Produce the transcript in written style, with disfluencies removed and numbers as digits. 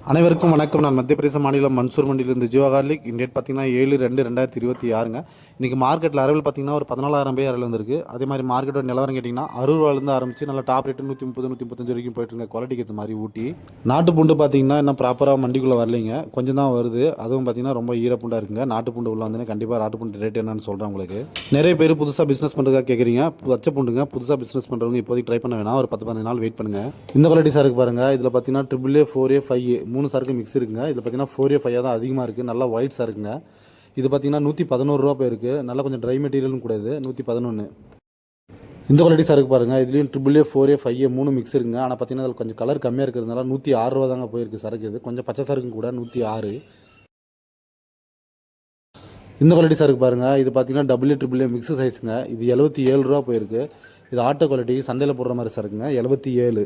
அனைவருக்கும் வணக்கம். நான் மத்திய பிரதேச மாநிலம் மன்சூர் மண்டியிலிருந்து ஜீவா கார்லிக். டேட் பார்த்தீங்கன்னா 7/2/2026. இன்றைக்கி மார்க்கெட்டில் அரைவில் பார்த்தீங்கன்னா ஒரு 14,000 பேர் அரைவில் வந்துருக்கு. அதே மாதிரி மார்க்கெட்டோட நிலவரம் கேட்டிங்கன்னா 60 ரூபாயிலேருந்து ஆரம்பிச்சு நல்லா டாப் ரேட்டு 130 135 வரைக்கும் போயிட்டுருங்க. குவாலிட்டிக்கு ஏற்ற மாதிரி ஊட்டி நாட்டு பூண்டு பார்த்தீங்கன்னா இன்னும் ப்ராப்பராக மண்டிக்குள்ளே வரலைங்க, கொஞ்சம் தான் வருது. அதுவும் பார்த்தீங்கன்னா ரொம்ப ஈரப்புண்டாக இருக்குங்க. நாட்டு பூண்டு உள்ள வந்து கண்டிப்பாக நாட்டு பூண்டு ரேட் என்னன்னு சொல்கிறேன் உங்களுக்கு. நிறைய பேர் புதுசாக பிஸ்னஸ் பண்ணுறதுக்காக கேட்குறீங்க. பச்சை பூண்டுங்க புதுசாக பிஸ்னஸ் பண்ணுறவங்க இப்போதைக்கு ட்ரை பண்ண வேணாம், ஒரு 10-15 நாள் வெயிட் பண்ணுங்கள். இந்த குவாலிட்டி சாருக்கு பாருங்கள். இதில் பார்த்தீங்கன்னா AAA 4A 5A 3 சரக்கு மிக்ஸ் இருக்குங்க. இதில் பார்த்தீங்கன்னா 4A 5A தான் அதிகமாக இருக்குது. நல்லா ஒயிட் சரக்குங்க. இது பார்த்தீங்கன்னா 111 ரூபா போயிருக்கு. நல்லா கொஞ்சம் ட்ரை மெட்டீரியலும் கூட. இது 111. இந்த குவாலிட்டி சரக்கு பாருங்கள். இதுலேயும் AAA 4A 5A 3 மிக்ஸ் இருக்குங்க. ஆனால் பார்த்தீங்கன்னா அதில் கொஞ்சம் கலர் கம்மியாக இருக்கிறதுனால 106 ரூபா தாங்க போயிருக்கு சரக்கு. இது கொஞ்சம் பச்சை சரக்கும் கூட 106. இந்த குவாலிட்டி சரக்கு பாருங்கள். இது பார்த்தீங்கன்னா AAA மிக்ஸ் சைஸுங்க. இது 77 ரூபா போயிருக்கு. இது ஆட்டோ குவாலிட்டி சந்தையில் போடுற மாதிரி சரக்குங்க. 77.